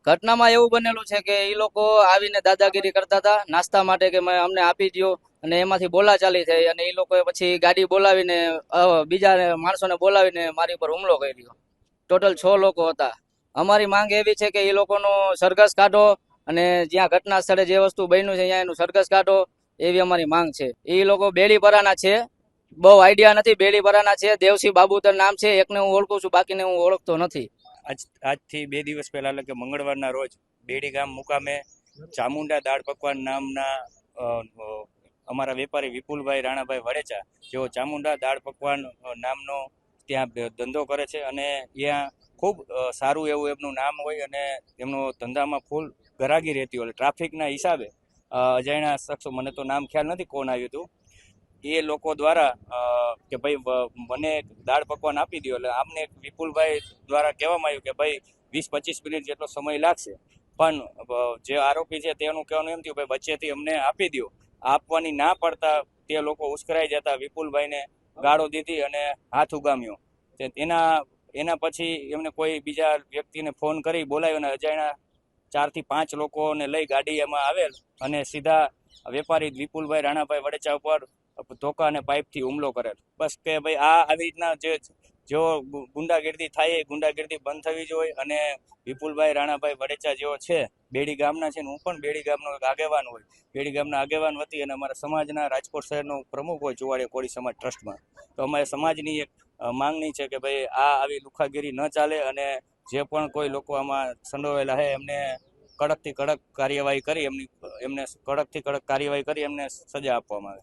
ઘટનામાં એવું બનેલું છે કે એ લોકો આવીને દાદાગીરી કરતા હતા નાસ્તા માટે કે અમને આપી દો, અને એમાંથી બોલાચાલી થઈ અને એ લોકોએ પછી ગાડી બોલાવીને બીજા માણસોને બોલાવીને મારી પર હુમલો કર્યો. ટોટલ 6 લોકો હતા. અમારી માંગ એવી છે કે એ લોકોનો સરઘસ કાઢો અને જ્યાં ઘટના સ્થળે જે વસ્તુ બન્યું છે ત્યાં એનું સરઘસ કાઢો, એવી અમારી માંગ છે. એ લોકો બેડીપરાના છે, બહુ આઈડિયા નથી. બેડીપરાના છે, દેવસિંહ બાબુતર નામ છે. એકને હું ઓળખું છું, બાકીને હું ઓળખતો નથી. આજથી 2 દિવસ પહેલા એટલે કે મંગળવારના રોજ બેડી ગામ મુકામે ચામુંડા દાળ પકવાન નામના અમારા વેપારી વિપુલભાઈ રાણાભાઈ વડેચા, જેઓ ચામુંડા દાળ પકવાન નામનો ત્યાં ધંધો કરે છે અને ત્યાં ખૂબ સારું એવું એમનું નામ હોય અને એમનો ધંધામાં ફૂલ ગરાગી રહેતી હોય. ટ્રાફિકના હિસાબે અજાણ્યા શખ્સો, મને તો નામ ખ્યાલ નથી કોણ આવ્યું હતું, એ લોકો દ્વારા કે ભાઈ મને દાળ પકવાન આપી દો. એટલે આમને વિપુલભાઈ દ્વારા કહેવામાં આવ્યું કે ભાઈ 20-25 મિનિટ જેટલો સમય લાગશે, પણ જે આરોપી છે તેનું કહેવાનું એમ થયું ભાઈ વચ્ચેથી અમને આપી દો. આપવાની ના પડતા તે લોકો ઉશ્કેરાઈ જતા વિપુલભાઈને ગાળો દીધી અને હાથ ઉગામ્યો. એના પછી એમને કોઈ બીજા વ્યક્તિને ફોન કરી બોલાવ્યો અને અજાણ્યા 4 થી 5 લોકોને લઈ ગાડી એમાં આવેલ અને સીધા વેપારી વિપુલભાઈ રાણાભાઈ વડેચા ઉપર ધોકા અને પાઇપથી હુમલો કરેલ. બસ કે ભાઈ આવી રીતના જો ગુંડાગીર્દી થાય એ ગુંડાગીર્દી બંધ થવી જોઈએ. અને વિપુલભાઈ રાણાભાઈ વડેચા જેવો છે, બેડી ગામના છે ને હું પણ બેડી ગામનો આગેવાન હોય, બેડી ગામના આગેવાન વતી અને અમારા સમાજના રાજકોટ શહેરનો પ્રમુખ હોય ચુવાડિયા કોળી સમાજ ટ્રસ્ટમાં. તો અમારે સમાજની એક માંગણી છે કે ભાઈ આવી લુખાગીરી ન ચાલે અને જે પણ કોઈ લોકો આમાં સંડોવાયેલા છે એમને કડકથી કડક કાર્યવાહી કરી એમને સજા આપવામાં આવે.